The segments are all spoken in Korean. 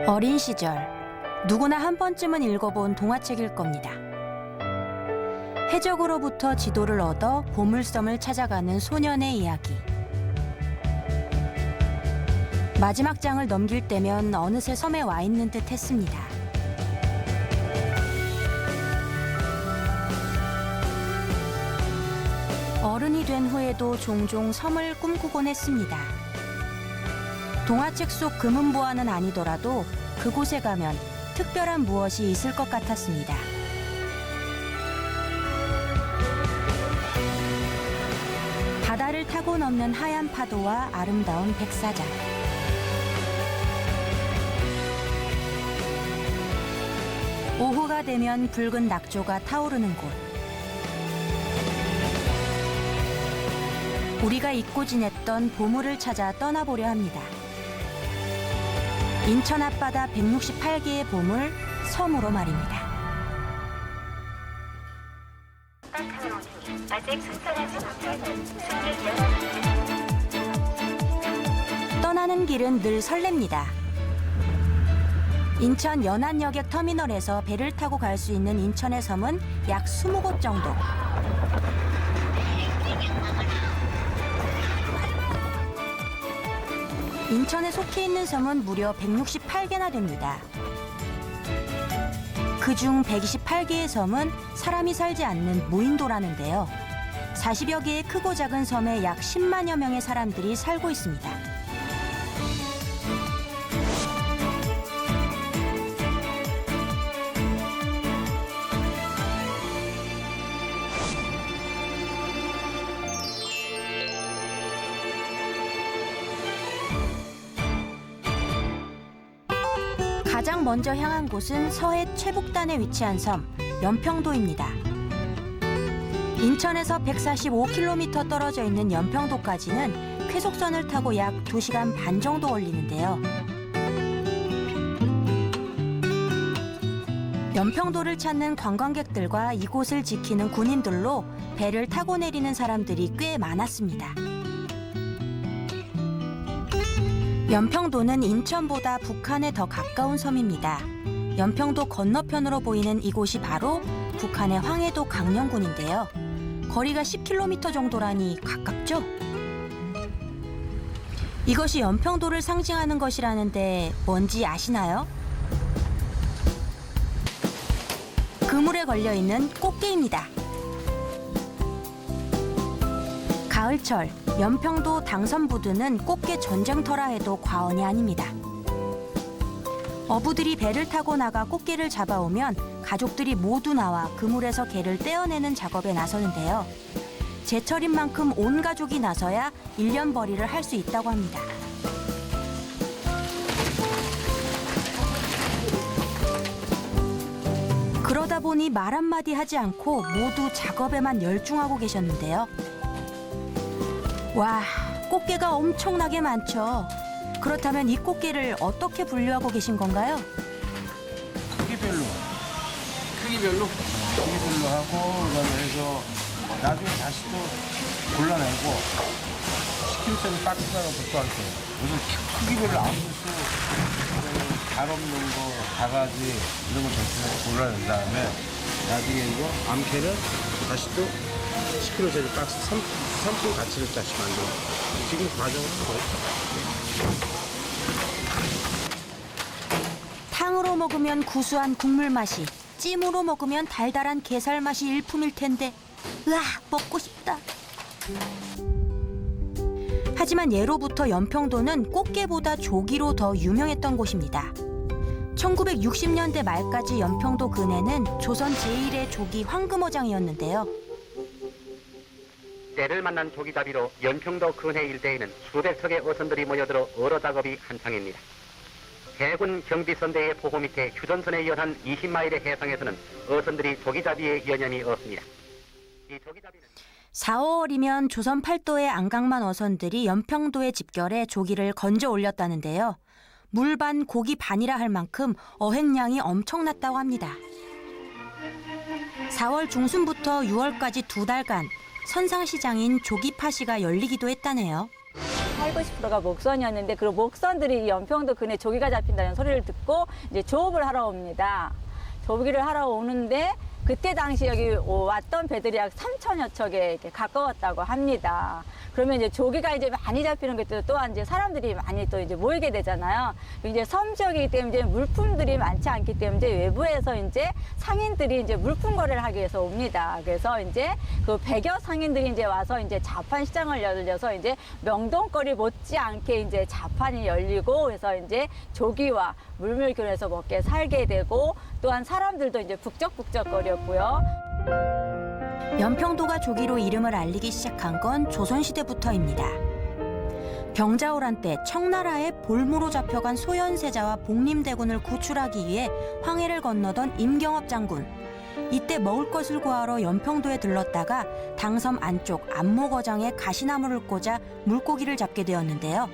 어린 시절 누구나 한 번쯤은 읽어본 동화책일 겁니다. 해적으로부터 지도를 얻어 보물섬을 찾아가는 소년의 이야기. 마지막 장을 넘길 때면 어느새 섬에 와 있는 듯 했습니다. 어른이 된 후에도 종종 섬을 꿈꾸곤 했습니다. 동화책 속 금은보화는 아니더라도 그곳에 가면 특별한 무엇이 있을 것 같았습니다. 바다를 타고 넘는 하얀 파도와 아름다운 백사장. 오후가 되면 붉은 낙조가 타오르는 곳. 우리가 잊고 지냈던 보물을 찾아 떠나보려 합니다. 인천 앞바다 168개의 보물, 섬으로 말입니다. 아직 순찰하지 못한 떠나는 길은 늘 설렙니다. 인천 연안여객 터미널에서 배를 타고 갈 수 있는 인천의 섬은 약 20곳 정도. 인천에 속해 있는 섬은 무려 168개나 됩니다. 그중 128개의 섬은 사람이 살지 않는 무인도라는데요. 40여 개의 크고 작은 섬에 약 10만여 명의 사람들이 살고 있습니다. 가장 먼저 향한 곳은 서해 최북단에 위치한 섬, 연평도입니다. 인천에서 145km 떨어져 있는 연평도까지는 쾌속선을 타고 약 2시간 반 정도 걸리는데요. 연평도를 찾는 관광객들과 이곳을 지키는 군인들로 배를 타고 내리는 사람들이 꽤 많았습니다. 연평도는 인천보다 북한에 더 가까운 섬입니다. 연평도 건너편으로 보이는 이곳이 바로 북한의 황해도 강령군인데요. 거리가 10km 정도라니 가깝죠? 이것이 연평도를 상징하는 것이라는데 뭔지 아시나요? 그물에 걸려있는 꽃게입니다. 가을철 연평도 당선부두는 꽃게 전쟁터라 해도 과언이 아닙니다. 어부들이 배를 타고 나가 꽃게를 잡아오면 가족들이 모두 나와 그물에서 게를 떼어내는 작업에 나서는데요. 제철인 만큼 온 가족이 나서야 1년 벌이를 할 수 있다고 합니다. 그러다 보니 말 한마디 하지 않고 모두 작업에만 열중하고 계셨는데요. 와, 꽃게가 엄청나게 많죠. 그렇다면 이 꽃게를 어떻게 분류하고 계신 건가요? 크기별로 하고 그다음에 해서 나중에 다시 또 골라내고 10kg짜리 박스다가 붙어갈게요. 그래서 크기별로 아무것도 잘 없는 거, 바가지 이런 거 전체 골라낸 다음에 나중에 이거 암캐를 다시 또 10kg짜리 박스 상품 가치를 다시 만들어. 지금 과정은 거의 탕으로 먹으면 구수한 국물 맛이, 찜으로 먹으면 달달한 게살 맛이 일품일 텐데, 으아, 먹고 싶다. 하지만 예로부터 연평도는 꽃게보다 조기로 더 유명했던 곳입니다. 1960년대 말까지 연평도 근해는 조선 제1의 조기 황금어장이었는데요. 때를 만난 조기잡이로 연평도 근해 일대에는 수백 척의 어선들이 모여들어 어로 작업이 한창입니다. 해군 경비선대의 보호 밑에 휴전선에 이어 한 20마일의 해상에서는 어선들이 조기잡이에 여념이 없습니다. 이 조기잡이는 4, 5월이면 조선 팔도의 안강만 어선들이 연평도에 집결해 조기를 건져 올렸다는데요. 물반 고기 반이라 할 만큼 어획량이 엄청났다고 합니다. 4월 중순부터 6월까지 2달간 선상시장인 조기파시가 열리기도 했다네요. 80%가 목선이었는데 그 목선들이 이 연평도 근해 조기가 잡힌다는 소리를 듣고 이제 조업을 하러 옵니다. 조기를 하러 오는데 그때 당시 여기 왔던 배들이 약 3천여 척에 이렇게 가까웠다고 합니다. 그러면 이제 조기가 이제 많이 잡히는 것도 또한 이제 사람들이 많이 또 이제 모이게 되잖아요. 이제 섬 지역이기 때문에 이제 물품들이 많지 않기 때문에 외부에서 이제 상인들이 이제 물품 거래를 하기 위해서 옵니다. 그래서 이제 그 100여 상인들이 이제 와서 이제 자판 시장을 열려서 이제 명동거리 못지않게 이제 자판이 열리고 그래서 이제 조기와 물밀균에서 먹게 살게 되고 또한 사람들도 이제 북적북적거렸고요. 연평도가 조기로 이름을 알리기 시작한 건 조선시대부터입니다. 병자호란 때 청나라의 볼모로 잡혀간 소현세자와 복림대군을 구출하기 위해 황해를 건너던 임경업 장군. 이때 먹을 것을 구하러 연평도에 들렀다가 당섬 안쪽 안모거장에 가시나무를 꽂아 물고기를 잡게 되었는데요.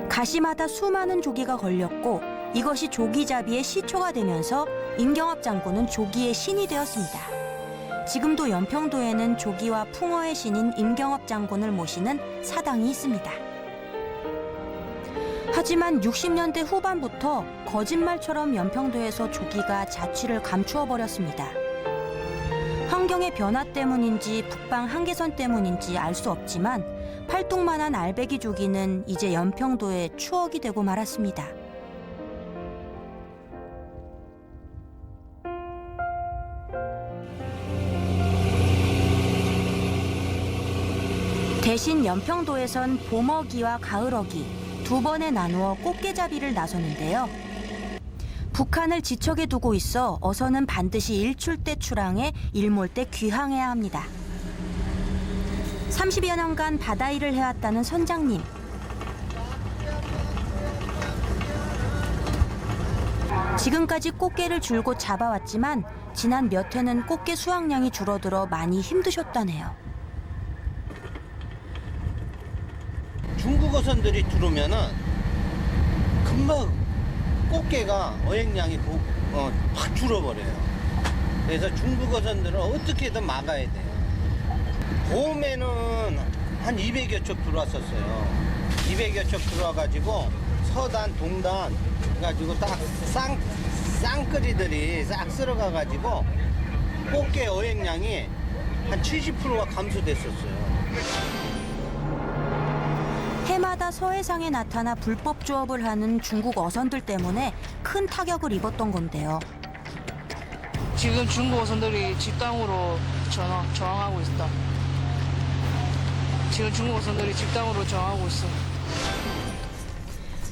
가시마다 수많은 조기가 걸렸고 이것이 조기잡이의 시초가 되면서 임경업 장군은 조기의 신이 되었습니다. 지금도 연평도에는 조기와 풍어의 신인 임경업 장군을 모시는 사당이 있습니다. 하지만 60년대 후반부터 거짓말처럼 연평도에서 조기가 자취를 감추어 버렸습니다. 환경의 변화 때문인지 북방 한계선 때문인지 알 수 없지만 팔뚝만한 알배기 조기는 이제 연평도의 추억이 되고 말았습니다. 대신 연평도에선 봄어기와 가을어기 두 번에 나누어 꽃게잡이를 나서는데요. 북한을 지척에 두고 있어 어선은 반드시 일출 때 출항해 일몰 때 귀항해야 합니다. 30여 년간 바다일을 해왔다는 선장님. 지금까지 꽃게를 줄곧 잡아왔지만 지난 몇 해는 꽃게 수확량이 줄어들어 많이 힘드셨다네요. 중국 어선들이 들어오면은 금방 꽃게가 어획량이 확 줄어버려요. 그래서 중국 어선들은 어떻게든 막아야 돼요. 봄에는 한 200여 척 들어왔었어요. 200여 척 들어와가지고 서단, 동단 해가지고 딱 쌍끌이들이 싹 쓸어가가지고 꽃게 어획량이 한 70%가 감소됐었어요. 해마다 서해상에 나타나 불법 조업을 하는 중국 어선들 때문에 큰 타격을 입었던 건데요. 지금 중국 어선들이 집당으로 저항하고 있다. 지금 중국 어선들이 집당으로 저항하고 있어.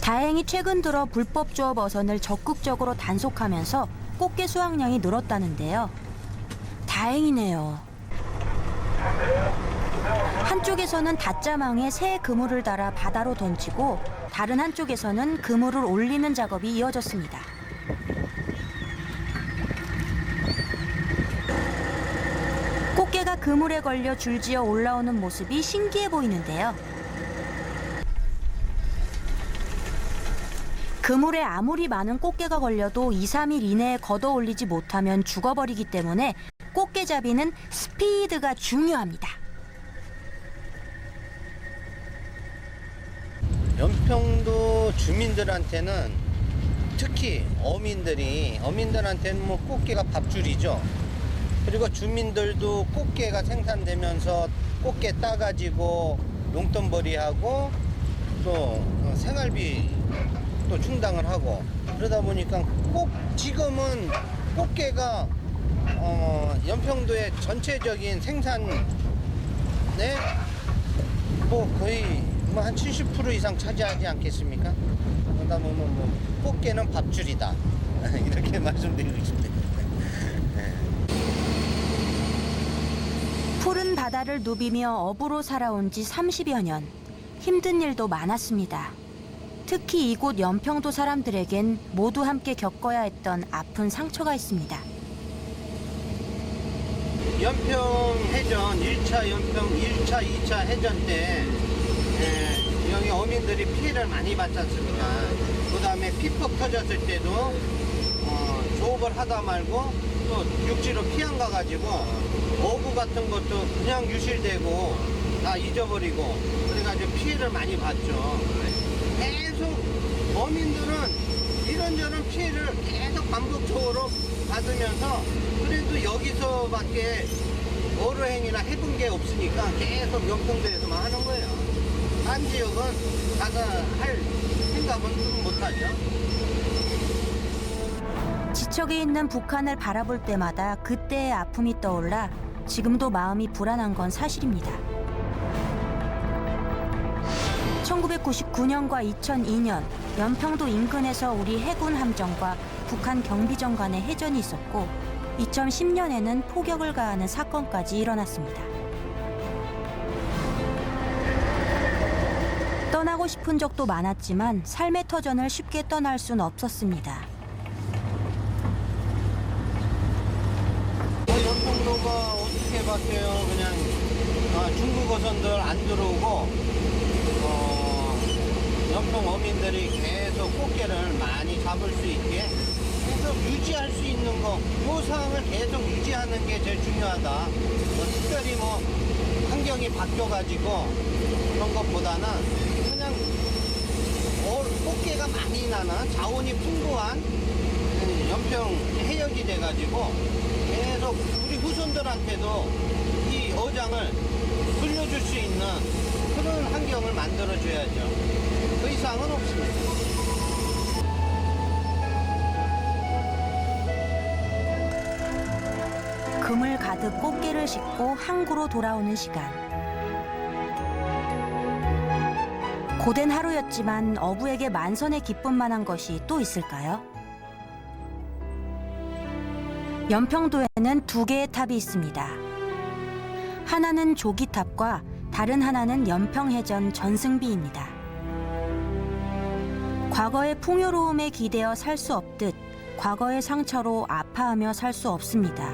다행히 최근 들어 불법 조업 어선을 적극적으로 단속하면서 꽃게 수확량이 늘었다는데요. 다행이네요. 한쪽에서는 닷자망에 새 그물을 달아 바다로 던지고 다른 한쪽에서는 그물을 올리는 작업이 이어졌습니다. 꽃게가 그물에 걸려 줄지어 올라오는 모습이 신기해 보이는데요. 그물에 아무리 많은 꽃게가 걸려도 2, 3일 이내에 걷어 올리지 못하면 죽어버리기 때문에 꽃게잡이는 스피드가 중요합니다. 연평도 주민들한테는 특히 어민들한테는 뭐 꽃게가 밥줄이죠. 그리고 주민들도 꽃게가 생산되면서 꽃게 따가지고 용돈벌이하고 또 생활비 또 충당을 하고 그러다 보니까 지금은 꽃게가 연평도의 전체적인 생산에 뭐 거의 한 70% 이상 차지하지 않겠습니까? 그러다 보면 뭐 꽃게는 밥줄이다 이렇게 말씀드리고 싶네요. 푸른 바다를 누비며 어부로 살아온 지 30여 년. 힘든 일도 많았습니다. 특히 이곳 연평도 사람들에겐 모두 함께 겪어야 했던 아픈 상처가 있습니다. 연평 해전 1차 연평 1차 2차 해전 때 여기 어민들이 피해를 많이 받지 않습니까? 그 다음에 피폭 터졌을 때도 조업을 하다 말고 또 육지로 피양 가가지고 어부 같은 것도 그냥 유실되고 다 잊어버리고 그래가지고 피해를 많이 봤죠. 계속 어민들은 이런저런 피해를 계속 반복적으로 받으면서 그래도 여기서밖에 어뢰행위나 해본 게 없으니까 계속 연평도에서만 하는 거예요. 딴 지역은 가서 할 생각은 못하죠. 지척에 있는 북한을 바라볼 때마다 그때의 아픔이 떠올라 지금도 마음이 불안한 건 사실입니다. 1999년과 2002년 연평도 인근에서 우리 해군 함정과 북한 경비정 간의 해전이 있었고 2010년에는 포격을 가하는 사건까지 일어났습니다. 떠나고 싶은 적도 많았지만 삶의 터전을 쉽게 떠날 순 없었습니다. 연평도가 어떻게 바뀌어요? 그냥 중국 어선들 안 들어오고 연평 어민들이 계속 꽃게를 많이 잡을 수 있게 계속 유지할 수 있는 거, 이 상황을 계속 유지하는 게 제일 중요하다. 특별히 환경이 바뀌어가지고 그런 것보다는 그냥 꽃게가 많이 나는 자원이 풍부한 연평 해역이 돼가지고 계속 우리 후손들한테도 이 어장을 돌려줄 수 있는 그런 환경을 만들어줘야죠. 그 이상은 없습니다. 그물 가득 꽃게를 싣고 항구로 돌아오는 시간. 고된 하루였지만 어부에게 만선의 기쁨만한 것이 또 있을까요? 연평도에는 2개의 탑이 있습니다. 하나는 조기탑과 다른 하나는 연평해전 전승비입니다. 과거의 풍요로움에 기대어 살 수 없듯 과거의 상처로 아파하며 살 수 없습니다.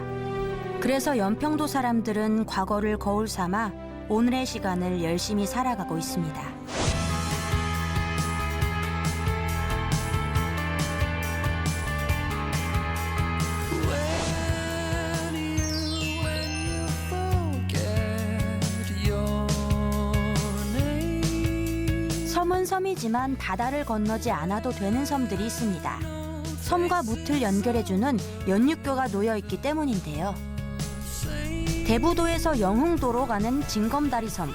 그래서 연평도 사람들은 과거를 거울 삼아 오늘의 시간을 열심히 살아가고 있습니다. 섬은 섬이지만 바다를 건너지 않아도 되는 섬들이 있습니다. 섬과 무틀 연결해주는 연육교가 놓여있기 때문인데요. 대부도에서 영흥도로 가는 징검다리 섬,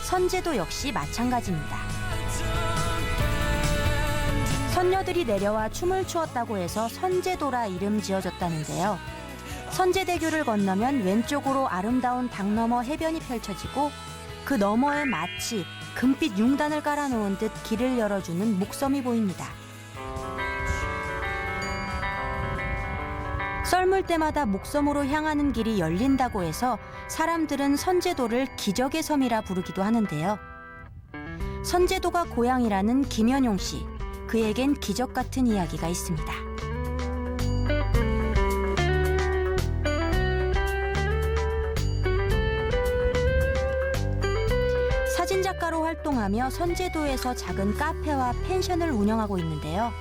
선제도 역시 마찬가지입니다. 선녀들이 내려와 춤을 추었다고 해서 선제도라 이름 지어졌다는데요. 선제대교를 건너면 왼쪽으로 아름다운 당너머 해변이 펼쳐지고 그 너머에 마치 금빛 융단을 깔아놓은 듯 길을 열어주는 목섬이 보입니다. 썰물 때마다 목섬으로 향하는 길이 열린다고 해서 사람들은 선제도를 기적의 섬이라 부르기도 하는데요. 선제도가 고향이라는 김현용 씨, 그에겐 기적 같은 이야기가 있습니다. 사진작가로 활동하며 선제도에서 작은 카페와 펜션을 운영하고 있는데요.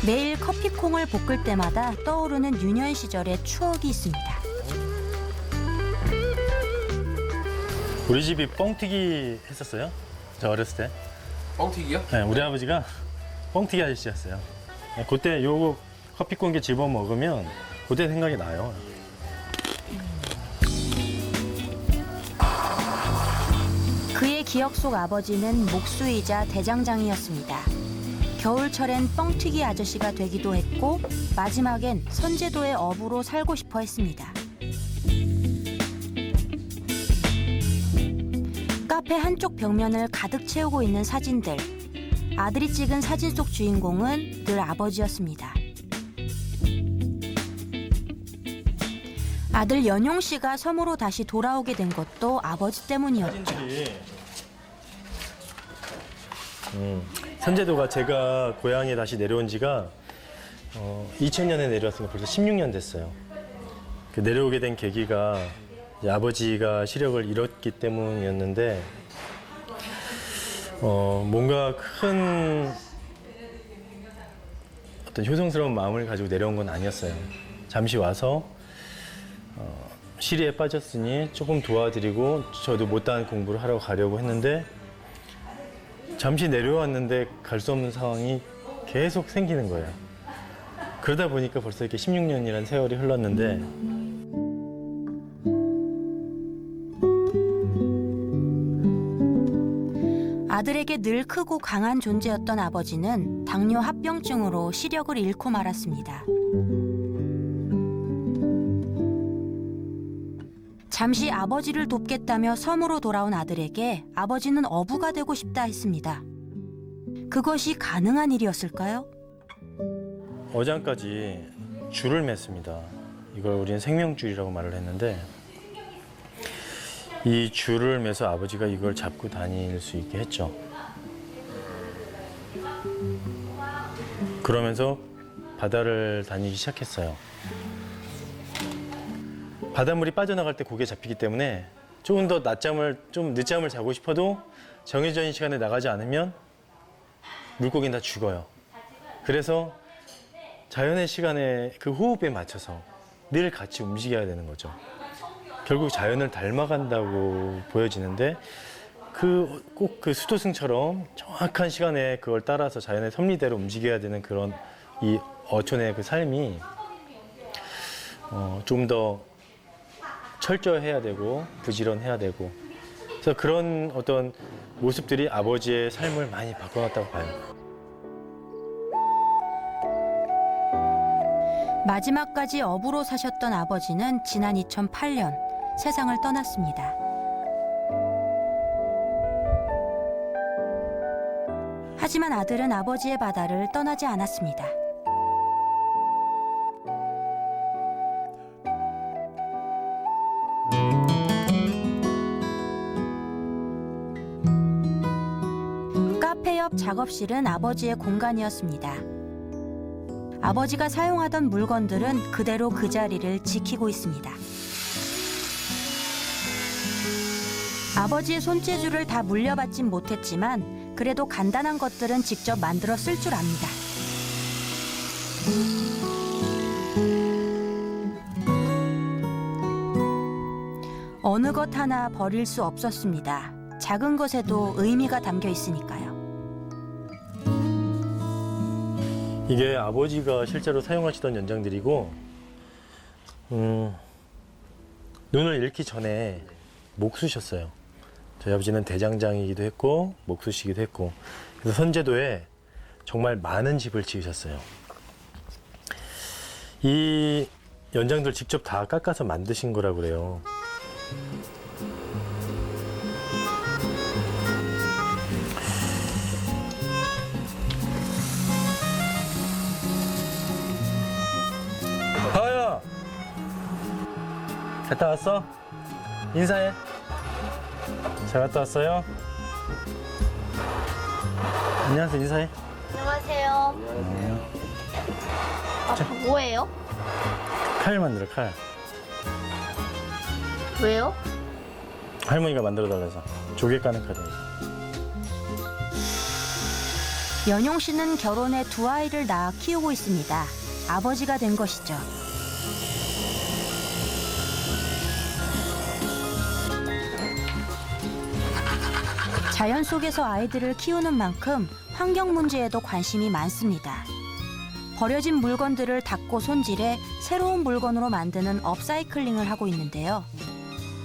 매일 커피콩을 볶을 때마다 떠오르는 유년 시절의 추억이 있습니다. 우리 집이 뻥튀기 했었어요. 저 어렸을 때. 뻥튀기요? 네, 우리 아버지가 뻥튀기 아저씨였어요. 그때 요거 커피 공기 집어 먹으면 그때 생각이 나요. 그의 기억 속 아버지는 목수이자 대장장이었습니다. 겨울철엔 뻥튀기 아저씨가 되기도 했고 마지막엔 선제도의 어부로 살고 싶어 했습니다. 카페 한쪽 벽면을 가득 채우고 있는 사진들. 아들이 찍은 사진 속 주인공은 늘 아버지였습니다. 아들 연용 씨가 섬으로 다시 돌아오게 된 것도 아버지 때문이었죠. 선제도가 제가 고향에 다시 내려온 지가 2000년에 내려왔으니까 벌써 16년 됐어요. 그 내려오게 된 계기가 이제 아버지가 시력을 잃었기 때문이었는데 뭔가 큰 어떤 효성스러운 마음을 가지고 내려온 건 아니었어요. 잠시 와서 시리에 빠졌으니 조금 도와드리고 저도 못다한 공부를 하러 가려고 했는데 잠시 내려왔는데 갈 수 없는 상황이 계속 생기는 거예요. 그러다 보니까 벌써 이렇게 16년이라는 세월이 흘렀는데 아들에게 늘 크고 강한 존재였던 아버지는 당뇨 합병증으로 시력을 잃고 말았습니다. 잠시 아버지를 돕겠다며 섬으로 돌아온 아들에게 아버지는 어부가 되고 싶다 했습니다. 그것이 가능한 일이었을까요? 어장까지 줄을 맸습니다. 이걸 우리는 생명줄이라고 말을 했는데 이 줄을 매서 아버지가 이걸 잡고 다닐 수 있게 했죠. 그러면서 바다를 다니기 시작했어요. 바닷물이 빠져나갈 때 고개 잡히기 때문에 조금 더 늦잠을 자고 싶어도 정해진 시간에 나가지 않으면 물고기는 다 죽어요. 그래서 자연의 시간에 그 호흡에 맞춰서 늘 같이 움직여야 되는 거죠. 결국 자연을 닮아간다고 보여지는데 꼭 그 수도승처럼 정확한 시간에 그걸 따라서 자연의 섭리대로 움직여야 되는 그런 이 어촌의 그 삶이 좀 더 철저해야 되고 부지런해야 되고 그래서 그런 어떤 모습들이 아버지의 삶을 많이 바꿔놨다고 봐요. 마지막까지 어부로 사셨던 아버지는 지난 2008년 세상을 떠났습니다. 하지만 아들은 아버지의 바다를 떠나지 않았습니다. 카페 옆 작업실은 아버지의 공간이었습니다. 아버지가 사용하던 물건들은 그대로 그 자리를 지키고 있습니다. 아버지의 손재주를 다 물려받진 못했지만 그래도 간단한 것들은 직접 만들어 쓸 줄 압니다. 어느 것 하나 버릴 수 없었습니다. 작은 것에도 의미가 담겨 있으니까요. 이게 아버지가 실제로 사용하시던 연장들이고 눈을 잃기 전에 목수셨어요. 저희 아버지는 대장장이기도 했고 목수시기도 했고 그래서 선제도에 정말 많은 집을 지으셨어요. 이 연장들 직접 다 깎아서 만드신 거라고 그래요. 하야! 갔다 왔어? 인사해. 잘 갔다 왔어요? 안녕하세요. 인사해. 안녕하세요. 아빠 뭐예요? 칼 만들어, 칼. 왜요? 할머니가 만들어 달라서. 조개 까는 칼이에요. 연용 씨는 결혼해 두 아이를 낳아 키우고 있습니다. 아버지가 된 것이죠. 자연 속에서 아이들을 키우는 만큼 환경 문제에도 관심이 많습니다. 버려진 물건들을 닦고 손질해 새로운 물건으로 만드는 업사이클링을 하고 있는데요.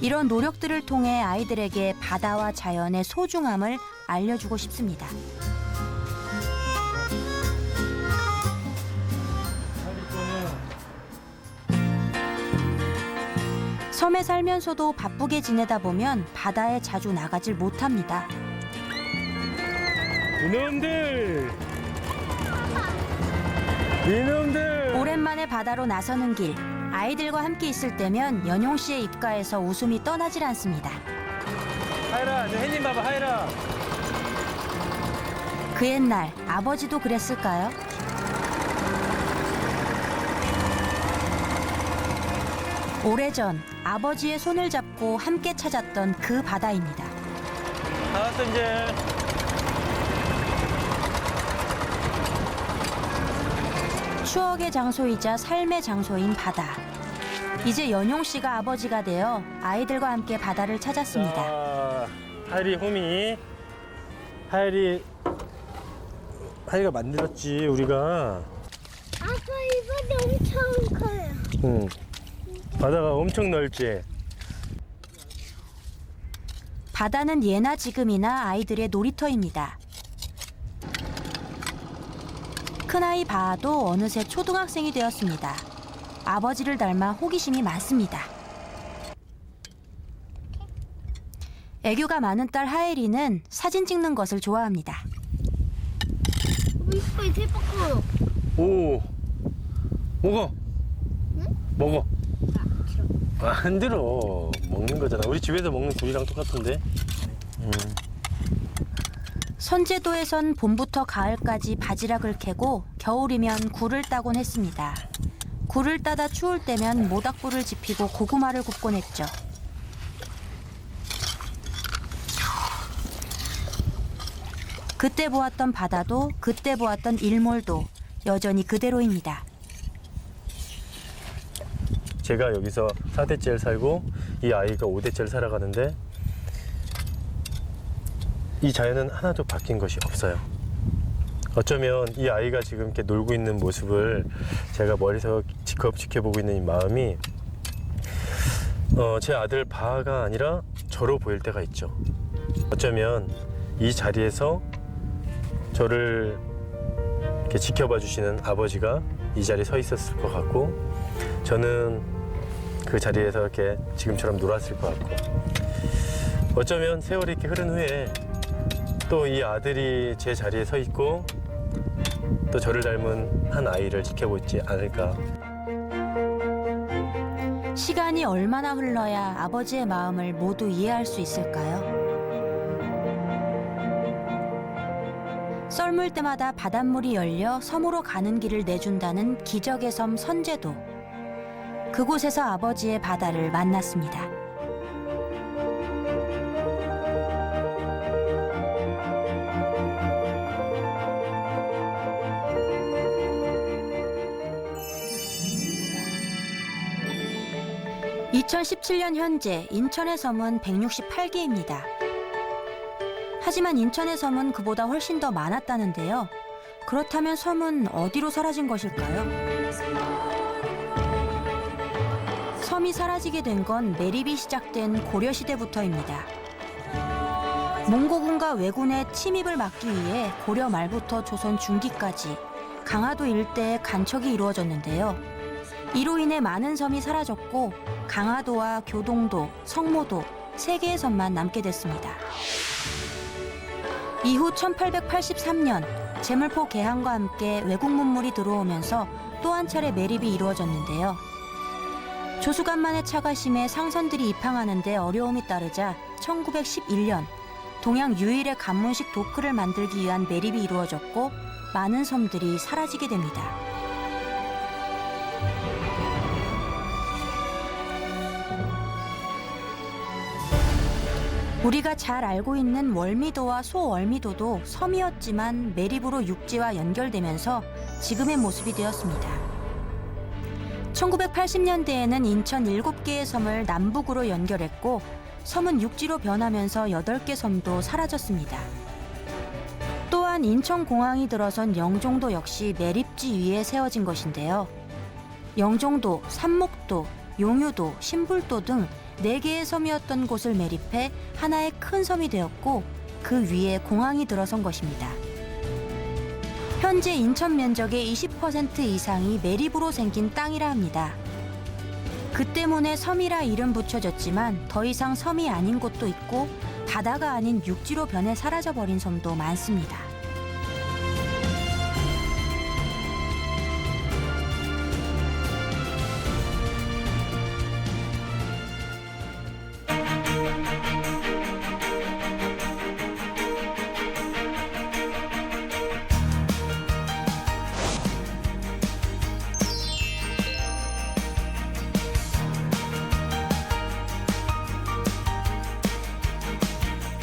이런 노력들을 통해 아이들에게 바다와 자연의 소중함을 알려주고 싶습니다. 섬에 살면서도 바쁘게 지내다 보면 바다에 자주 나가질 못합니다. 이놈들! 이놈들! 오랜만에 바다로 나서는 길. 아이들과 함께 있을 때면 연용 씨의 입가에서 웃음이 떠나질 않습니다. 하이라, 저 햇님 봐봐, 하이라. 그 옛날 아버지도 그랬을까요? 오래전 아버지의 손을 잡고 함께 찾았던 그 바다입니다. 다 왔어, 이제. 추억의 장소이자 삶의 장소인 바다. 이제 연용 씨가 아버지가 되어 아이들과 함께 바다를 찾았습니다. 자, 하율이 호미. 하율이가 만들었지 우리가. 아빠 이번에 엄청 커요. 응. 바다가 엄청 넓지. 바다는 예나 지금이나 아이들의 놀이터입니다. 큰아이 바아도 어느새 초등학생이 되었습니다. 아버지를 닮아 호기심이 많습니다. 애교가 많은 딸 하엘이는 사진 찍는 것을 좋아합니다. 이거 대박이요. 오. 먹어. 먹어. 안 들어. 먹는 거잖아. 우리 집에서 먹는 굴이랑 똑같은데. 선제도에선 봄부터 가을까지 바지락을 캐고 겨울이면 굴을 따곤 했습니다. 굴을 따다 추울 때면 모닥불을 지피고 고구마를 굽곤 했죠. 그때 보았던 바다도 그때 보았던 일몰도 여전히 그대로입니다. 제가 여기서 4대째를 살고 이 아이가 5대째를 살아가는데 이 자연은 하나도 바뀐 것이 없어요. 어쩌면 이 아이가 지금 이렇게 놀고 있는 모습을 제가 멀리서 지켜보고 있는 이 마음이 제 아들 바아가 아니라 저로 보일 때가 있죠. 어쩌면 이 자리에서 저를 이렇게 지켜봐 주시는 아버지가 이 자리에 서 있었을 것 같고 저는 그 자리에서 이렇게 지금처럼 놀았을 것 같고 어쩌면 세월이 이렇게 흐른 후에 또 이 아들이 제 자리에 서 있고 또 저를 닮은 한 아이를 지켜보지 않을까. 시간이 얼마나 흘러야 아버지의 마음을 모두 이해할 수 있을까요? 썰물 때마다 바닷물이 열려 섬으로 가는 길을 내준다는 기적의 섬 선제도. 그곳에서 아버지의 바다를 만났습니다. (2017년) 현재 인천의 섬은 168개입니다. 하지만 인천의 섬은 그보다 훨씬 더 많았다는데요. 그렇다면 섬은 어디로 사라진 것일까요? 섬이 사라지게 된 건 매립이 시작된 고려시대부터입니다. 몽고군과 왜군의 침입을 막기 위해 고려 말부터 조선 중기까지 강화도 일대에 간척이 이루어졌는데요. 이로 인해 많은 섬이 사라졌고 강화도와 교동도, 성모도 3개의 섬만 남게 됐습니다. 이후 1883년 제물포 개항과 함께 외국 문물이 들어오면서 또 한 차례 매립이 이루어졌는데요. 조수간만의 차가 심해 상선들이 입항하는 데 어려움이 따르자 1911년 동양 유일의 관문식 도크를 만들기 위한 매립이 이루어졌고 많은 섬들이 사라지게 됩니다. 우리가 잘 알고 있는 월미도와 소월미도도 섬이었지만 매립으로 육지와 연결되면서 지금의 모습이 되었습니다. 1980년대에는 인천 7개의 섬을 남북으로 연결했고 섬은 육지로 변하면서 8개 섬도 사라졌습니다. 또한 인천공항이 들어선 영종도 역시 매립지 위에 세워진 것인데요. 영종도, 삼목도, 용유도, 신불도 등 4개의 섬이었던 곳을 매립해 하나의 큰 섬이 되었고 그 위에 공항이 들어선 것입니다. 현재 인천 면적의 20% 이상이 매립으로 생긴 땅이라 합니다. 그 때문에 섬이라 이름 붙여졌지만 더 이상 섬이 아닌 곳도 있고 바다가 아닌 육지로 변해 사라져버린 섬도 많습니다.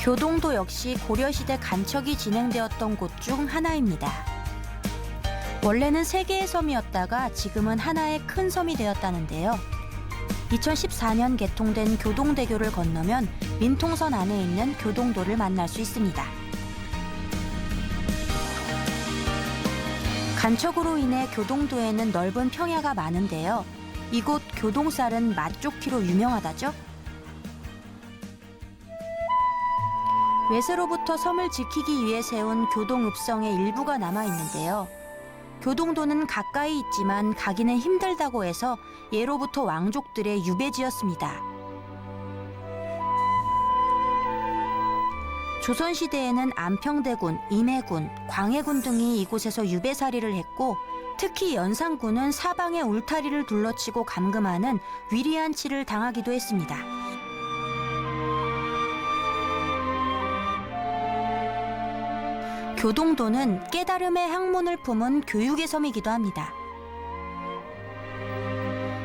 교동도 역시 고려시대 간척이 진행되었던 곳 중 하나입니다. 원래는 3개의 섬이었다가 지금은 하나의 큰 섬이 되었다는데요. 2014년 개통된 교동대교를 건너면 민통선 안에 있는 교동도를 만날 수 있습니다. 간척으로 인해 교동도에는 넓은 평야가 많은데요. 이곳 교동쌀은 맛좋기로 유명하다죠. 외세로부터 섬을 지키기 위해 세운 교동읍성의 일부가 남아있는데요. 교동도는 가까이 있지만 가기는 힘들다고 해서 예로부터 왕족들의 유배지였습니다. 조선시대에는 안평대군, 임해군, 광해군 등이 이곳에서 유배살이를 했고 특히 연산군은 사방의 울타리를 둘러치고 감금하는 위리한 치를 당하기도 했습니다. 교동도는 깨달음의 학문을 품은 교육의 섬이기도 합니다.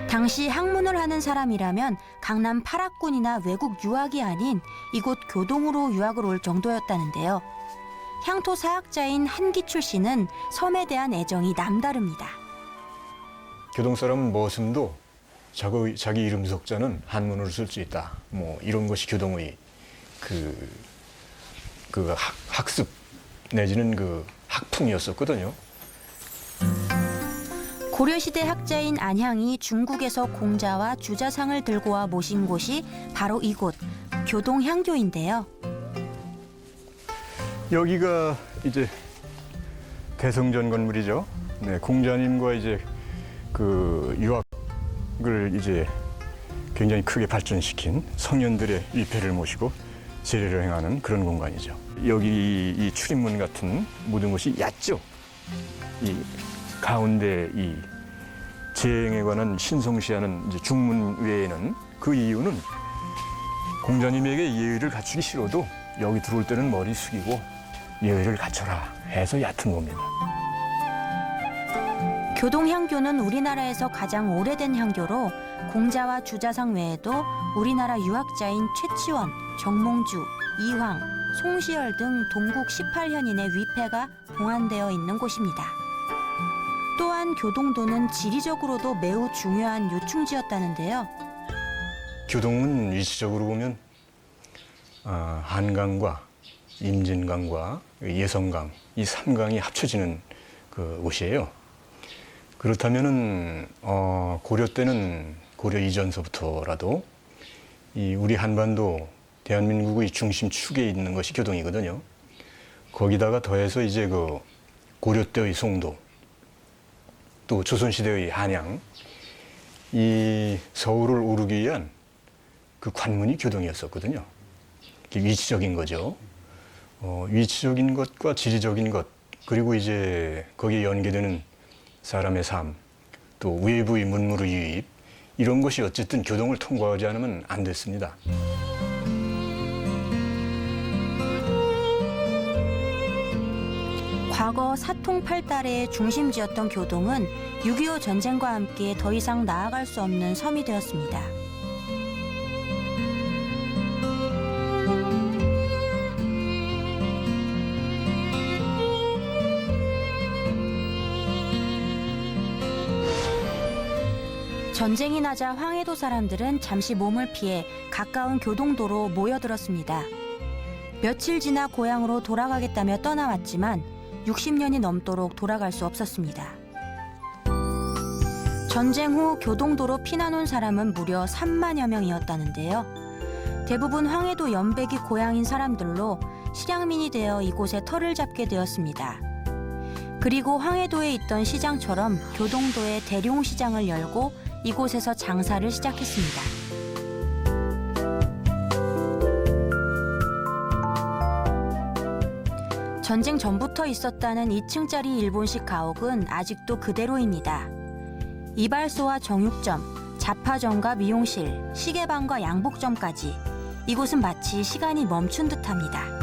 당시 학문을 하는 사람이라면 강남 8학군이나 외국 유학이 아닌 이곳 교동으로 유학을 올 정도였다는데요. 향토 사학자인 한기출 씨는 섬에 대한 애정이 남다릅니다. 교동 사람은 머슴도 자기 이름 석자는 한문으로 쓸 수 있다. 뭐 이런 것이 교동의 그 학습 내지는 그 학풍이었었거든요. 고려시대 학자인 안향이 중국에서 공자와 주자상을 들고 와 모신 곳이 바로 이곳 교동향교인데요. 여기가 이제 대성전 건물이죠. 네, 공자님과 이제 그 유학을 이제 굉장히 크게 발전시킨 성현들의 위패를 모시고 제례를 행하는 그런 공간이죠. 여기 이 출입문 같은 모든 것이 얕죠. 이 가운데 이 재행에 관한 신성시하는 이제 중문 외에는 그 이유는 공자님에게 예의를 갖추기 싫어도 여기 들어올 때는 머리 숙이고 예의를 갖춰라 해서 얕은 겁니다. 교동향교는 우리나라에서 가장 오래된 향교로 공자와 주자상 외에도 우리나라 유학자인 최치원, 정몽주, 이황, 송시열 등 동국 18현인의 위패가 봉안되어 있는 곳입니다. 또한 교동도는 지리적으로도 매우 중요한 요충지였다는데요. 교동은 위치적으로 보면 한강과 임진강과 예성강 이 3강이 합쳐지는 그 곳이에요. 그렇다면은 고려 때는 고려 이전서부터라도 이 우리 한반도 대한민국의 중심 축에 있는 것이 교동이거든요. 거기다가 더해서 이제 그 고려 때의 송도 또 조선시대의 한양 이 서울을 오르기 위한 그 관문이 교동이었었거든요. 위치적인 거죠. 위치적인 것과 지리적인 것 그리고 이제 거기에 연계되는 사람의 삶 또 외부의 문물의 유입 이런 것이 어쨌든 교동을 통과하지 않으면 안 됐습니다. 과거 사통팔달의 중심지였던 교동은 6.25 전쟁과 함께 더 이상 나아갈 수 없는 섬이 되었습니다. 전쟁이 나자 황해도 사람들은 잠시 몸을 피해 가까운 교동도로 모여들었습니다. 며칠 지나 고향으로 돌아가겠다며 떠나왔지만 60년이 넘도록 돌아갈 수 없었습니다. 전쟁 후 교동도로 피난 온 사람은 무려 3만여 명이었다는데요. 대부분 황해도 연백이 고향인 사람들로 실향민이 되어 이곳에 터를 잡게 되었습니다. 그리고 황해도에 있던 시장처럼 교동도에 대룡시장을 열고 이곳에서 장사를 시작했습니다. 전쟁 전부터 있었다는 2층짜리 일본식 가옥은 아직도 그대로입니다. 이발소와 정육점, 잡화점과 미용실, 시계방과 양복점까지 이곳은 마치 시간이 멈춘 듯합니다.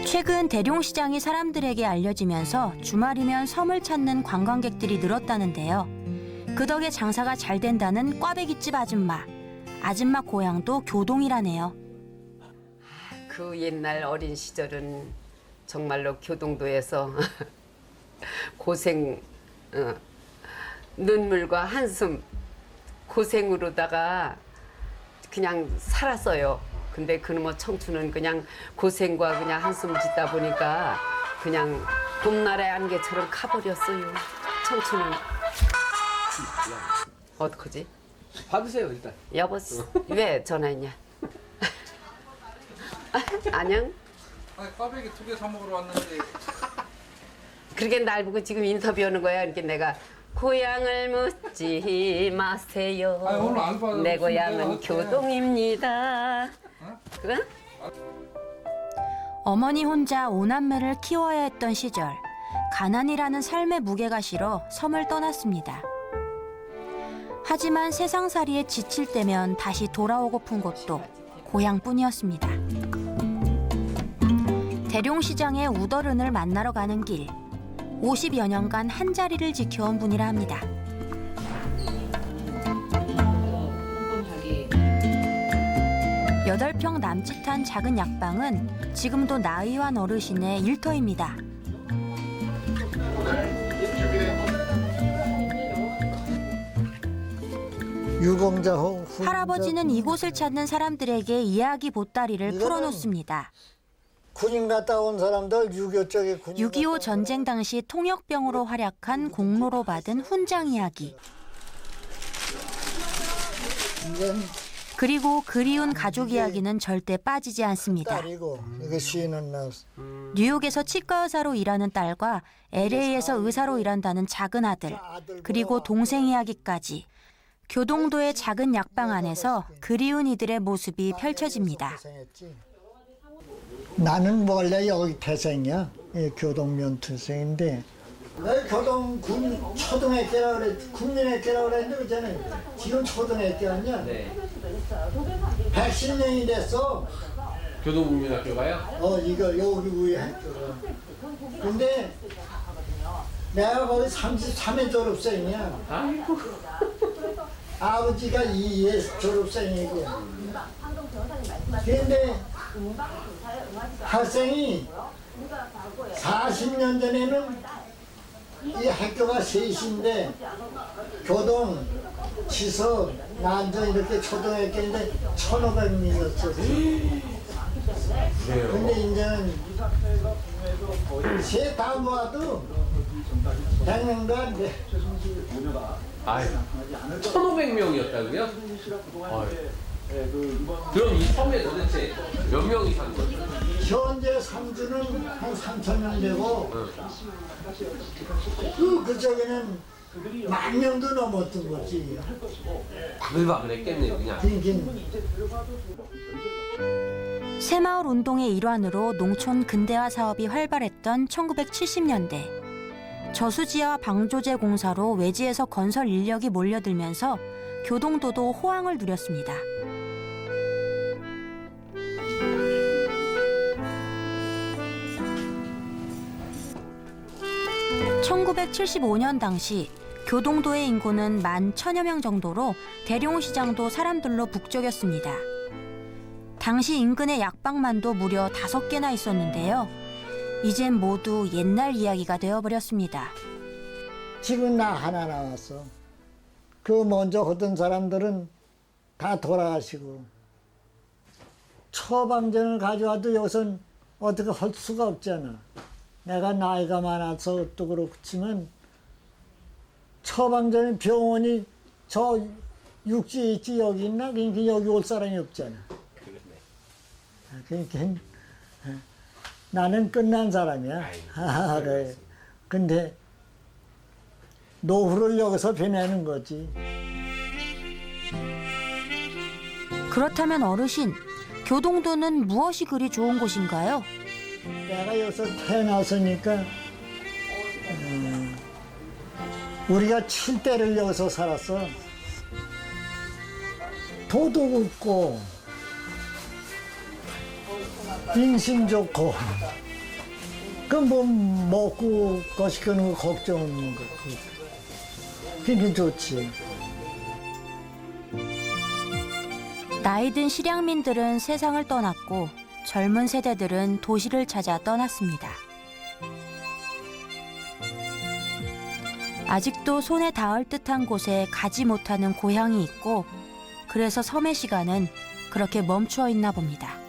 최근 대룡시장이 사람들에게 알려지면서 주말이면 섬을 찾는 관광객들이 늘었다는데요. 그 덕에 장사가 잘 된다는 꽈배기집 아줌마. 아줌마 고향도 교동이라네요. 그 옛날 어린 시절은 정말로 교동도에서 고생, 눈물과 한숨, 고생으로다가 그냥 살았어요. 근데 그놈의 청춘은 그냥 고생과 그냥 한숨 짓다 보니까 그냥 봄날의 안개처럼 가버렸어요. 청춘은. 어떡하지? 받으세요 일단. 여보씨, 왜 전화했냐? 안녕? 아니, 꽈배기 2개 사 먹으러 왔는데. 그렇게 날 보고 지금 인터뷰하는 거야. 그러니까 내가 고향을 묻지 마세요. 아니, 오늘 안 받아도 내 무슨 고향은 내가 어때? 교동입니다. 그래? 어머니 혼자 5남매를 키워야 했던 시절, 가난이라는 삶의 무게가 실어 섬을 떠났습니다. 하지만 세상살이에 지칠 때면 다시 돌아오고픈 곳도 고향뿐이었습니다. 대룡시장의 우더른을 만나러 가는 길, 50여 년간 한자리를 지켜온 분이라 합니다. 여덟 평 남짓한 작은 약방은 지금도 나이완 어르신의 일터입니다. 유공자호 할아버지는 이곳을 찾는 사람들에게 이야기 보따리를 이거는 풀어놓습니다. 군인 갔다 온 사람들 6.25 쪽에 군인 6.25 전쟁 당시 통역병으로 활약한 공로로 받은 훈장 이야기. 그리고 그리운 가족 이야기는 절대 빠지지 않습니다. 딸이고 이거 시인은 나 뉴욕에서 치과 의사로 일하는 딸과 LA에서 의사로 일한다는 작은 아들, 그리고 동생 이야기까지 교동도의 작은 약방 안에서 그리운 이들의 모습이 펼쳐집니다. 나는 원래 여기 태생이야. 교동면 태생인데 내 교동 군 초등학교라 그래 국민학교라 그랬는데 그잖아. 지금 초등학교 아니야? 네. 110년이 됐어. 교동국민학교가요? 이거 여기 위에 학교가. 근데 내가 거기 33회 졸업생이야. 아이고. 아버지가 2회 졸업생이고. 근데 학생이 40년 전에는 이 학교가 셋인데 교동, 지석, 난전 이렇게 초등학교인데 1,500명이었어. 근데 이제는 셋 다 모아도 100명도 안 돼. 아유, 1,500명이었다고요? 그럼 이 섬에 도대체 몇 명이 사는 거죠? 현재 상주는 한 3,000명 되고 그쪽에는 10,000명도 넘었던 거지. 바글바글 했겠네요 그냥. 새마을 운동의 일환으로 농촌 근대화 사업이 활발했던 1970년대. 저수지와 방조제 공사로 외지에서 건설 인력이 몰려들면서 교동도도 호황을 누렸습니다. (1975년) 당시 교동도의 인구는 11,000여 명 정도로 대룡시장도 사람들로 북적였습니다. 당시 인근의 약방만도 무려 5개나 있었는데요. 이젠 모두 옛날 이야기가 되어버렸습니다. 지금 나 하나 나왔어. 그 먼저 하던 사람들은 다 돌아가시고 처방전을 가져와도 여기선 어떻게 할 수가 없잖아. 내가 나이가 많아서 또 그렇지만 처방전은 병원이 저 육지에 있지 여기 있나? 그러니까 여기 올 사람이 없잖아. 그러니까 나는 끝난 사람이야. 그래. 근데 노후를 여기서 보내는 거지. 그렇다면 어르신, 교동도는 무엇이 그리 좋은 곳인가요? 내가 여기서 태어났으니까 우리가 7대를 여기서 살았어. 도덕 없고 인심 좋고 그 뭐 먹고 거시기는 거 걱정 없는 거. 그게 좋지. 나이 든 실향민들은 세상을 떠났고 젊은 세대들은 도시를 찾아 떠났습니다. 아직도 손에 닿을 듯한 곳에 가지 못하는 고향이 있고 그래서 섬의 시간은 그렇게 멈추어 있나 봅니다.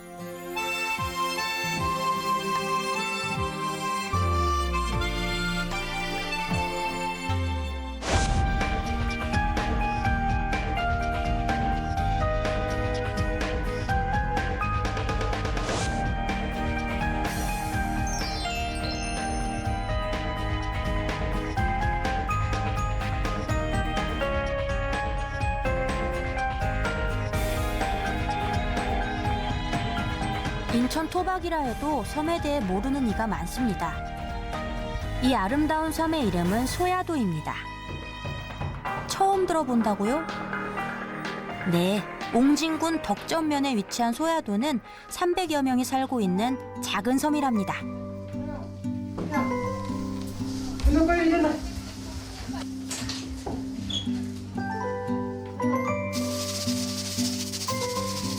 인천 토박이라 해도 섬에 대해 모르는 이가 많습니다. 이 아름다운 섬의 이름은 소야도입니다. 처음 들어본다고요? 네, 옹진군 덕전면에 위치한 소야도는 300여 명이 살고 있는 작은 섬이랍니다.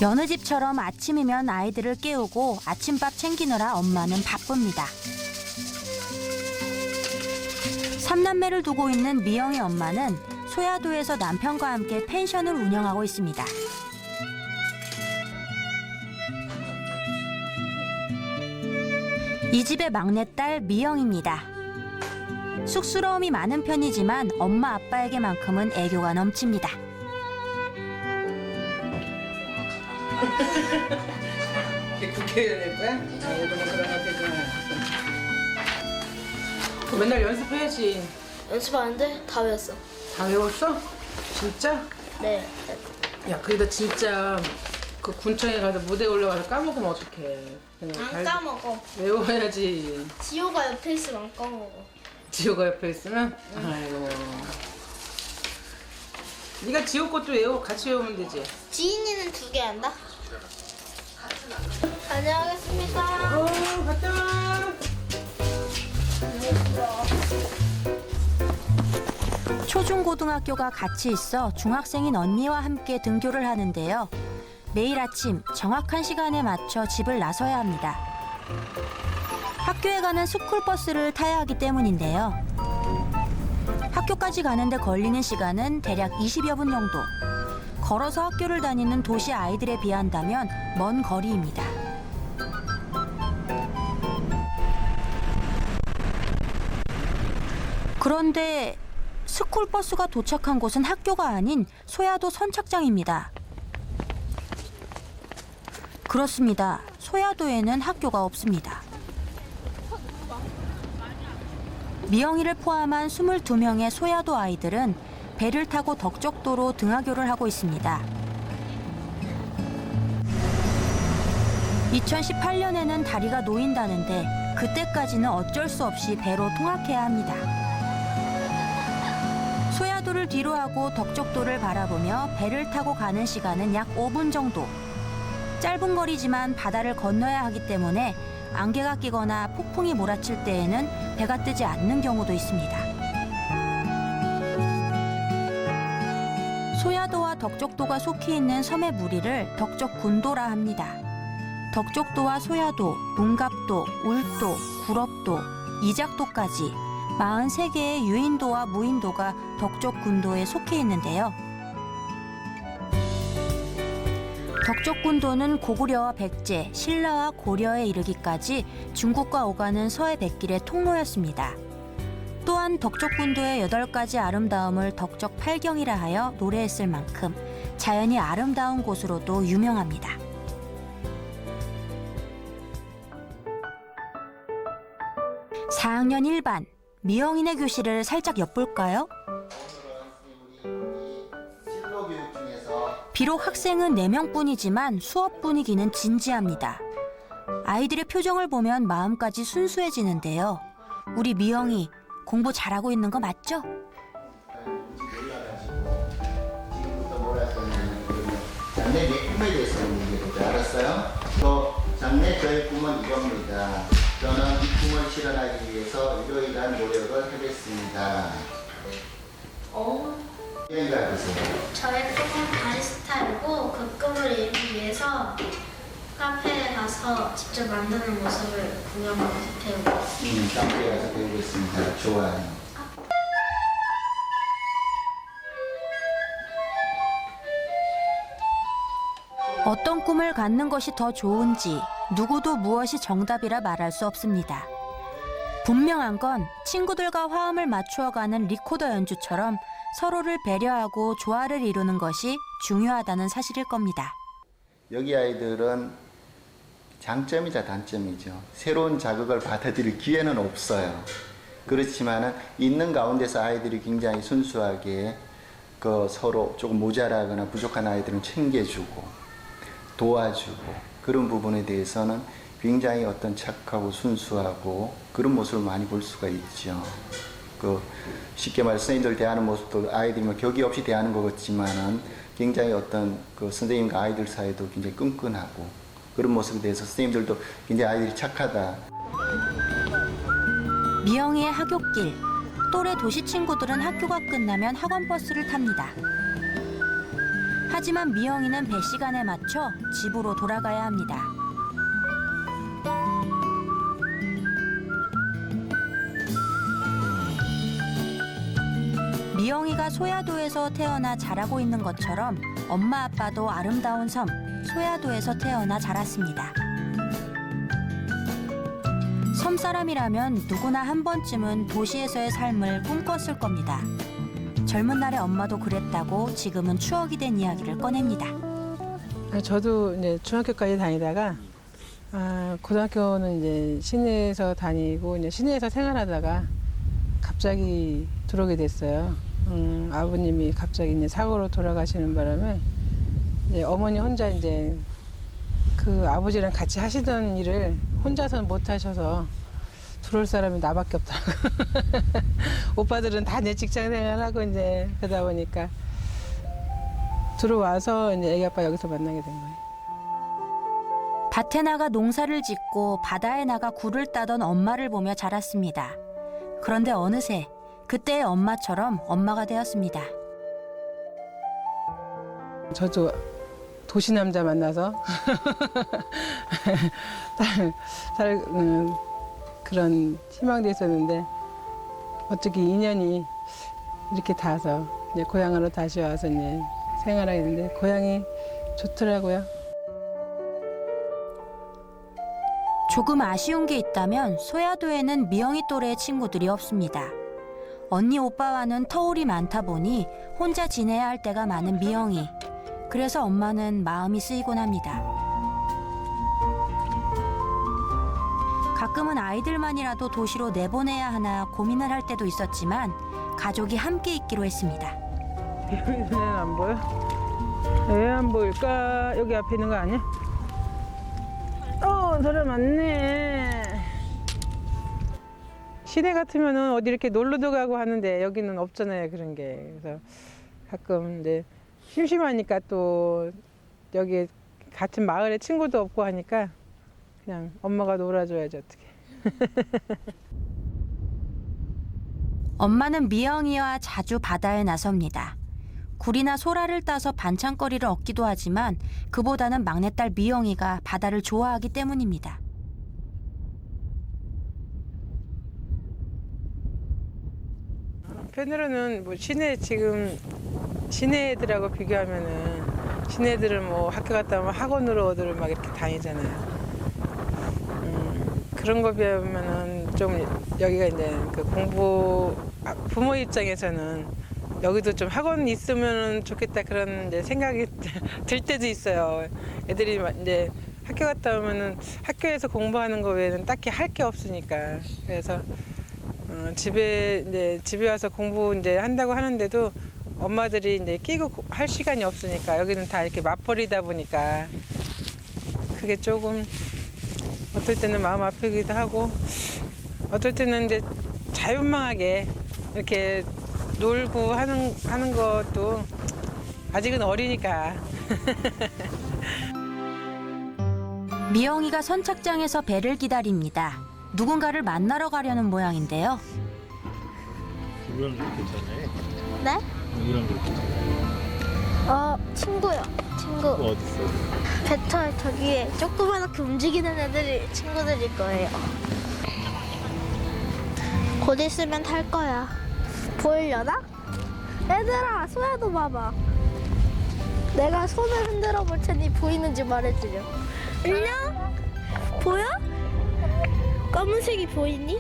여느 집처럼 아침이면 아이들을 깨우고 아침밥 챙기느라 엄마는 바쁩니다. 3남매를 두고 있는 미영의 엄마는 소야도에서 남편과 함께 펜션을 운영하고 있습니다. 이 집의 막내딸 미영입니다. 쑥스러움이 많은 편이지만 엄마 아빠에게만큼은 애교가 넘칩니다. 국회의원 될 거야? 얘도 뭐 그런 것 되잖아. 맨날 연습해야지. 연습하는데 다 외웠어. 다 외웠어? 진짜? 네. 야, 그래도 진짜 그 군청에 가서 무대 올라가서 까먹으면 어떡해. 그냥 안 까먹어. 외워야지. 지호가 옆에 있으면 안 까먹어. 지호가 옆에 있으면? 아이고. 네가 지호 것도 외워. 같이 외우면 되지. 지인이는 2개 한다. 다녀오겠습니다. 갔다 와. 초중고등학교가 같이 있어 중학생인 언니와 함께 등교를 하는데요. 매일 아침 정확한 시간에 맞춰 집을 나서야 합니다. 학교에 가는 스쿨버스를 타야 하기 때문인데요. 학교까지 가는데 걸리는 시간은 대략 20여 분 정도. 걸어서 학교를 다니는 도시 아이들에 비한다면 먼 거리입니다. 그런데 스쿨버스가 도착한 곳은 학교가 아닌 소야도 선착장입니다. 그렇습니다. 소야도에는 학교가 없습니다. 미영이를 포함한 22명의 소야도 아이들은 배를 타고 덕적도로 등하교를 하고 있습니다. 2018년에는 다리가 놓인다는데 그때까지는 어쩔 수 없이 배로 통학해야 합니다. 소야도를 뒤로 하고 덕적도를 바라보며 배를 타고 가는 시간은 약 5분 정도. 짧은 거리지만 바다를 건너야 하기 때문에 안개가 끼거나 폭풍이 몰아칠 때에는 배가 뜨지 않는 경우도 있습니다. 소야도와 덕적도가 속해 있는 섬의 무리를 덕적군도라 합니다. 덕적도와 소야도, 문갑도, 울도, 구럽도, 이작도까지 43개의 유인도와 무인도가 덕적군도에 속해 있는데요. 덕적군도는 고구려와 백제, 신라와 고려에 이르기까지 중국과 오가는 서해 백길의 통로였습니다. 또한 덕적군도의 8가지 아름다움을 덕적팔경이라 하여 노래했을 만큼 자연이 아름다운 곳으로도 유명합니다. (4학년 1반) 미영이네 교실을 살짝 엿볼까요? 비록 학생은 4명뿐이지만 수업 분위기는 진지합니다. 아이들의 표정을 보면 마음까지 순수해지는데요. 우리 미영이 공부 잘하고 있는 거 맞죠? 장래 내 꿈에 대해서 얘기해볼게요. 알았어요? 장래 저의 꿈은 이겁니다. 저는 이 꿈을 실현하기 위해서 이러이러한 노력을 하겠습니다. 생각하세요? 저의 꿈은 바리스타이고 그 꿈을 이루기 위해서 카페에 가서 직접 만드는 모습을 구경하고 싶어요. 카페에 가서 배우고 있습니다. 좋아요. 어떤 꿈을 갖는 것이 더 좋은지 누구도 무엇이 정답이라 말할 수 없습니다. 분명한 건 친구들과 화음을 맞추어가는 리코더 연주처럼 서로를 배려하고 조화를 이루는 것이 중요하다는 사실일 겁니다. 여기 아이들은 장점이자 단점이죠. 새로운 자극을 받아들일 기회는 없어요. 그렇지만은 있는 가운데서 아이들이 굉장히 순수하게 서로 조금 모자라거나 부족한 아이들은 챙겨주고 도와주고 그런 부분에 대해서는 굉장히 어떤 착하고 순수하고 그런 모습을 많이 볼 수가 있죠. 쉽게 말해 선생님들 대하는 모습도 아이들이 격이 없이 대하는 것 같지만은 굉장히 어떤 선생님과 아이들 사이도 굉장히 끈끈하고 그런 모습에 대해서 선생님들도 굉장히 아이들이 착하다. 미영이의 하굣길. 또래 도시 친구들은 학교가 끝나면 학원 버스를 탑니다. 하지만 미영이는 배 시간에 맞춰 집으로 돌아가야 합니다. 미영이가 소야도에서 태어나 자라고 있는 것처럼 엄마 아빠도 아름다운 섬 소야도에서 태어나 자랐습니다. 섬 사람이라면 누구나 한 번쯤은 도시에서의 삶을 꿈꿨을 겁니다. 젊은 날의 엄마도 그랬다고 지금은 추억이 된 이야기를 꺼냅니다. 저도 이제 중학교까지 다니다가 고등학교는 이제 시내에서 다니고 이제 시내에서 생활하다가 갑자기 들어오게 됐어요. 아버님이 갑자기 이제 사고로 돌아가시는 바람에 이제 어머니 혼자 이제 그 아버지랑 같이 하시던 일을 혼자서는 못 하셔서 들어올 사람이 나밖에 없더라고요. 오빠들은 다 내 직장 생활하고 이제 그러다 보니까 들어와서 이제 애기 아빠 여기서 만나게 된 거예요. 밭에 나가 농사를 짓고 바다에 나가 굴을 따던 엄마를 보며 자랐습니다. 그런데 어느새 그때의 엄마처럼 엄마가 되었습니다. 저도 도시 남자 만나서 그런 희망도 있었는데 어떻게 인연이 이렇게 닿아서 이제 고향으로 다시 와서 이제 생활하게 됐는데 고향이 좋더라고요. 조금 아쉬운 게 있다면 소야도에는 미영이 또래의 친구들이 없습니다. 언니 오빠와는 터울이 많다 보니 혼자 지내야 할 때가 많은 미영이. 그래서 엄마는 마음이 쓰이곤 합니다. 가끔은 아이들만이라도 도시로 내보내야 하나 고민을 할 때도 있었지만 가족이 함께 있기로 했습니다. 여기는 안 보여? 왜 안 보일까? 여기 앞에 있는 거 아니야? 사람 많네. 시내 같으면은 어디 이렇게 놀러도 가고 하는데 여기는 없잖아요, 그런 게. 그래서 가끔 이제 심심하니까 또 여기 같은 마을에 친구도 없고 하니까 그냥 엄마가 놀아줘야지 어떻게. 엄마는 미영이와 자주 바다에 나섭니다. 굴이나 소라를 따서 반찬거리를 얻기도 하지만 그보다는 막내딸 미영이가 바다를 좋아하기 때문입니다. 한편으로는 뭐 시내 애들하고 비교하면은 시내 애들은 뭐 학교 갔다 오면 학원으로 어디를 막 이렇게 다니잖아요. 그런 거 비하면은 좀 여기가 이제 그 부모 입장에서는 여기도 좀 학원 있으면 좋겠다 그런 이제 생각이 들 때도 있어요. 애들이 이제 학교 갔다 오면은 학교에서 공부하는 거 외에는 딱히 할 게 없으니까. 그래서 집에 와서 공부 이제 한다고 하는데도 엄마들이 이제 끼고 할 시간이 없으니까 여기는 다 이렇게 맞벌이다 보니까 그게 조금 어떨 때는 마음 아프기도 하고 어떨 때는 이제 자유망하게 이렇게 놀고 하는 것도 아직은 어리니까. 미영이가 선착장에서 배를 기다립니다. 누군가를 만나러 가려는 모양인데요. 네? 누구랑 그렇게 친구요. 친구. 어딨어? 배터 저기에 조그맣게 움직이는 애들이 친구들일 거예요. 곧 있으면 탈 거야. 보이려나? 얘들아, 소야도 봐봐. 내가 손을 흔들어 볼 테니 보이는지 말해주렴. 안녕? 보여? 검은색이 보이니?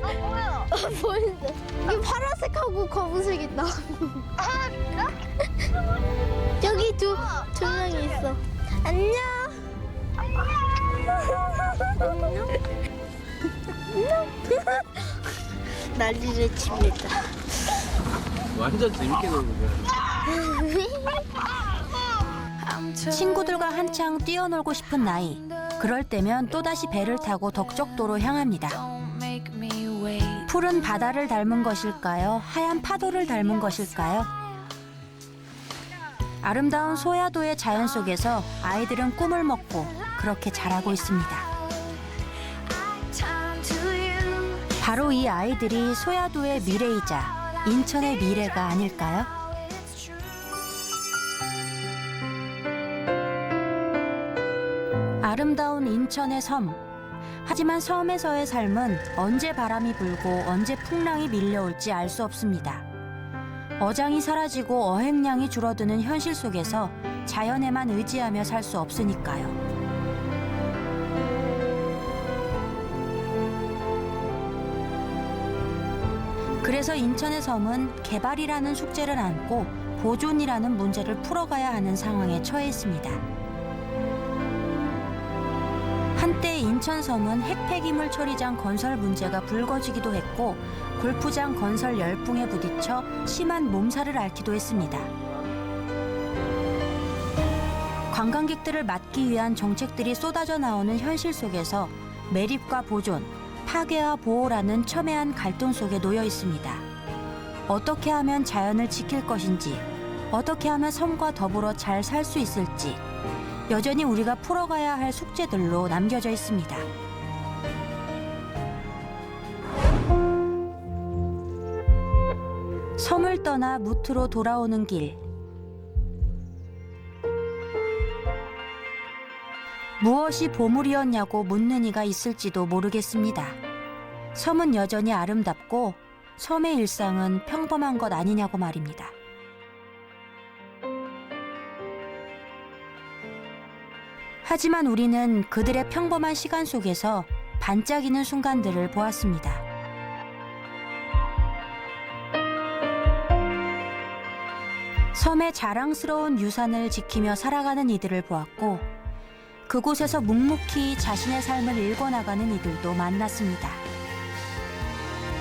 보여. 보이는데. 여기 파란색하고 검은색 있다. 진짜? 여기 두 명이 있어. 안녕. 안녕. 난리를 칩니다. 완전 재밌게 노는 거야. 친구들과 한창 뛰어놀고 싶은 나이. 그럴 때면 또다시 배를 타고 덕적도로 향합니다. 푸른 바다를 닮은 것일까요? 하얀 파도를 닮은 것일까요? 아름다운 소야도의 자연 속에서 아이들은 꿈을 먹고 그렇게 자라고 있습니다. 바로 이 아이들이 소야도의 미래이자 인천의 미래가 아닐까요? 아름다운 인천의 섬. 하지만 섬에서의 삶은 언제 바람이 불고 언제 풍랑이 밀려올지 알 수 없습니다. 어장이 사라지고 어획량이 줄어드는 현실 속에서 자연에만 의지하며 살 수 없으니까요. 그래서 인천의 섬은 개발이라는 숙제를 안고 보존이라는 문제를 풀어가야 하는 상황에 처해 있습니다. 한때 인천섬은 핵폐기물 처리장 건설 문제가 불거지기도 했고 골프장 건설 열풍에 부딪혀 심한 몸살을 앓기도 했습니다. 관광객들을 막기 위한 정책들이 쏟아져 나오는 현실 속에서 매립과 보존, 파괴와 보호라는 첨예한 갈등 속에 놓여 있습니다. 어떻게 하면 자연을 지킬 것인지, 어떻게 하면 섬과 더불어 잘 살 수 있을지 여전히 우리가 풀어가야 할 숙제들로 남겨져 있습니다. 섬을 떠나 무트로 돌아오는 길. 무엇이 보물이었냐고 묻는 이가 있을지도 모르겠습니다. 섬은 여전히 아름답고 섬의 일상은 평범한 것 아니냐고 말입니다. 하지만 우리는 그들의 평범한 시간 속에서 반짝이는 순간들을 보았습니다. 섬의 자랑스러운 유산을 지키며 살아가는 이들을 보았고 그곳에서 묵묵히 자신의 삶을 일궈나가는 이들도 만났습니다.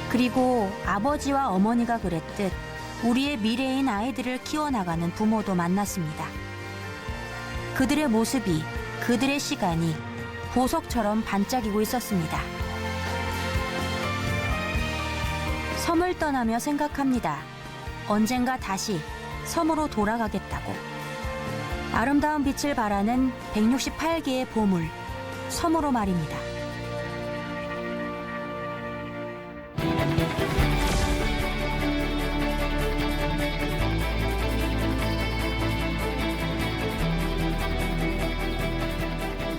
그리고 아버지와 어머니가 그랬듯 우리의 미래인 아이들을 키워나가는 부모도 만났습니다. 그들의 모습이, 그들의 시간이 보석처럼 반짝이고 있었습니다. 섬을 떠나며 생각합니다. 언젠가 다시 섬으로 돌아가겠다고. 아름다운 빛을 발하는 168개의 보물, 섬으로 말입니다.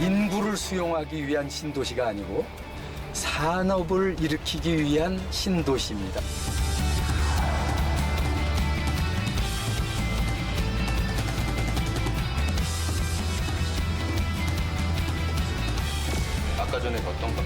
인구를 수용하기 위한 신도시가 아니고 산업을 일으키기 위한 신도시입니다. 아까 전에 봤던 것